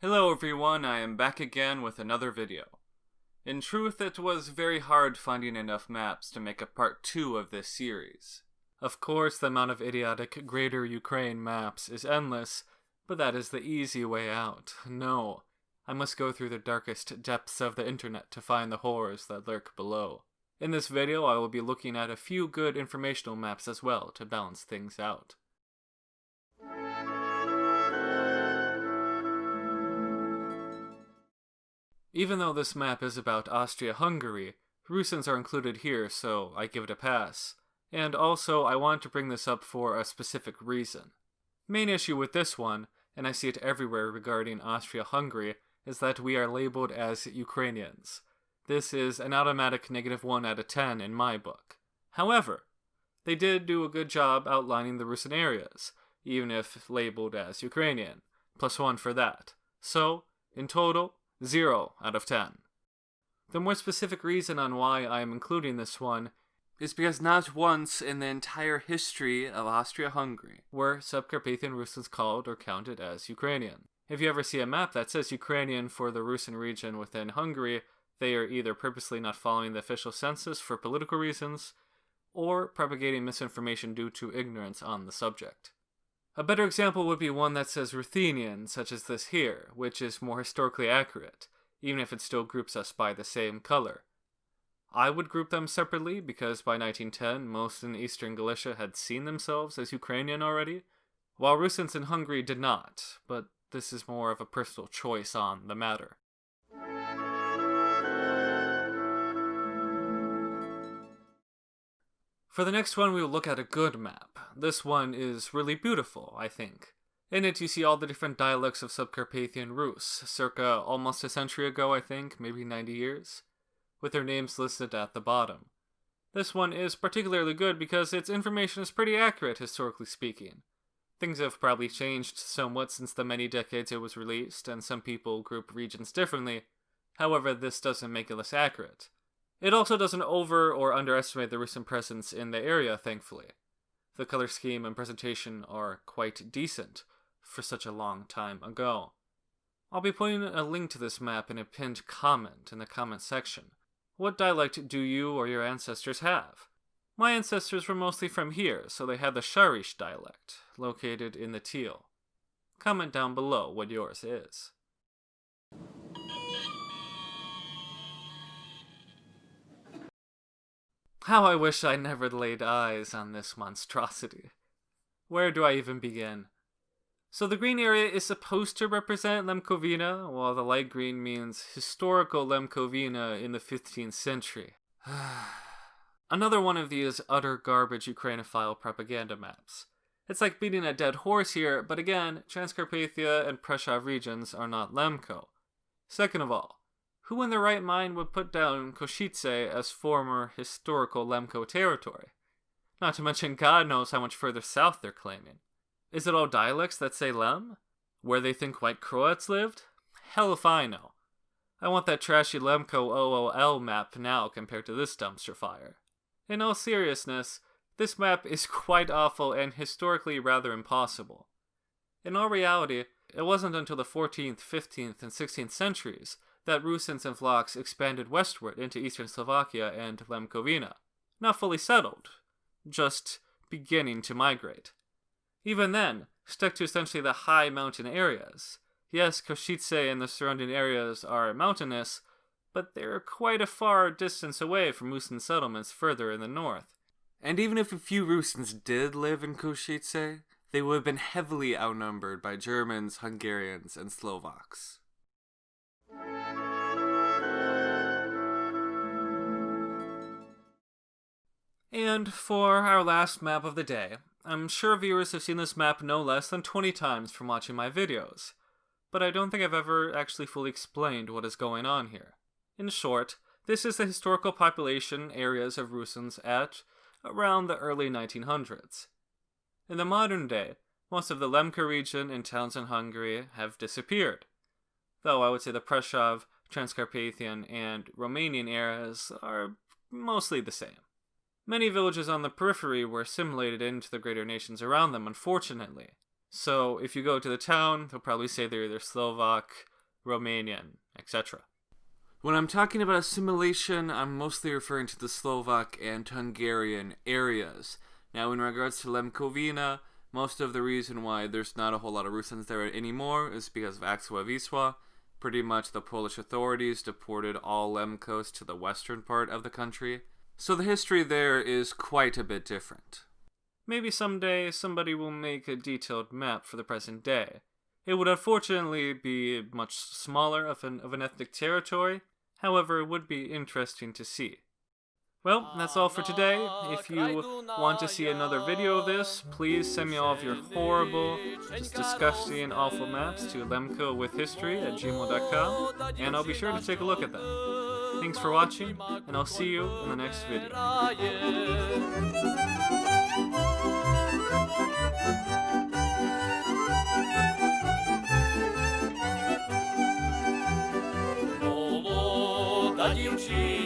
Hello everyone, I am back again with another video. In truth, it was very hard finding enough maps to make a part 2 of this series. Of course, the amount of idiotic Greater Ukraine maps is endless, but that is the easy way out. No, I must go through the darkest depths of the internet to find the horrors that lurk below. In this video, I will be looking at a few good informational maps as well to balance things out. Even though this map is about Austria-Hungary, Rusyns are included here, so I give it a pass. And also, I want to bring this up for a specific reason. Main issue with this one, and I see it everywhere regarding Austria-Hungary, is that we are labeled as Ukrainians. This is an automatic -1 out of 10 in my book. However, they did do a good job outlining the Rusyn areas, even if labeled as Ukrainian, +1 for that. So, in total, 0 out of 10. The more specific reason on why I am including this one is because not once in the entire history of Austria-Hungary were Subcarpathian Rusyns called or counted as Ukrainian. If you ever see a map that says Ukrainian for the Rusyn region within Hungary, they are either purposely not following the official census for political reasons, or propagating misinformation due to ignorance on the subject. A better example would be one that says Ruthenian, such as this here, which is more historically accurate, even if it still groups us by the same color. I would group them separately because by 1910, most in Eastern Galicia had seen themselves as Ukrainian already, while Rusyns in Hungary did not, but this is more of a personal choice on the matter. For the next one, we will look at a good map. This one is really beautiful, I think. In it, you see all the different dialects of Subcarpathian Rus, circa almost a century ago, I think, maybe 90 years, with their names listed at the bottom. This one is particularly good because its information is pretty accurate, historically speaking. Things have probably changed somewhat since the many decades it was released, and some people group regions differently. However, this doesn't make it less accurate. It also doesn't over or underestimate the Rusyn presence in the area, thankfully. The color scheme and presentation are quite decent for such a long time ago. I'll be putting a link to this map in a pinned comment in the comment section. What dialect do you or your ancestors have? My ancestors were mostly from here, so they had the Rusyns dialect, located in the teal. Comment down below what yours is. How I wish I never laid eyes on this monstrosity. Where do I even begin? So the green area is supposed to represent Lemkowina, while the light green means historical Lemkowina in the 15th century. Another one of these utter garbage Ukrainophile propaganda maps. It's like beating a dead horse here, but again, Transcarpathia and Prussia regions are not Lemko. Second of all, who in their right mind would put down Košice as former historical Lemko territory? Not to mention God knows how much further south they're claiming. Is it all dialects that say Lem? Where they think white Croats lived? Hell if I know. I want that trashy Lemko OOL map now compared to this dumpster fire. In all seriousness, this map is quite awful and historically rather impossible. In all reality, it wasn't until the 14th, 15th, and 16th centuries that Rusyns and Vlachs expanded westward into Eastern Slovakia and Lemkowina. Not fully settled, just beginning to migrate. Even then, stuck to essentially the high mountain areas. Yes, Košice and the surrounding areas are mountainous, but they're quite a far distance away from Rusyn settlements further in the north. And even if a few Rusyns did live in Košice, they would have been heavily outnumbered by Germans, Hungarians, and Slovaks. And for our last map of the day, I'm sure viewers have seen this map no less than 20 times from watching my videos, but I don't think I've ever actually fully explained what is going on here. In short, this is the historical population areas of Rusyns at around the early 1900s. In the modern day, most of the Lemko region and towns in Hungary have disappeared, though I would say the Prussia, Transcarpathian, and Romanian areas are mostly the same. Many villages on the periphery were assimilated into the greater nations around them, unfortunately. So if you go to the town, they'll probably say they're either Slovak, Romanian, etc. When I'm talking about assimilation, I'm mostly referring to the Slovak and Hungarian areas. Now, in regards to Lemkovina, most of the reason why there's not a whole lot of Rusyns there anymore is because of Aksuwa Wisła. Pretty much the Polish authorities deported all Lemkos to the western part of the country. So the history there is quite a bit different. Maybe someday somebody will make a detailed map for the present day. It would unfortunately be much smaller of an ethnic territory, however it would be interesting to see. Well, that's all for today. If you want to see another video of this, please send me all of your horrible, just disgusting and awful maps to lemkowithhistory@gmail.com, and I'll be sure to take a look at them. Thanks for watching, and I'll see you in the next video. Дівчина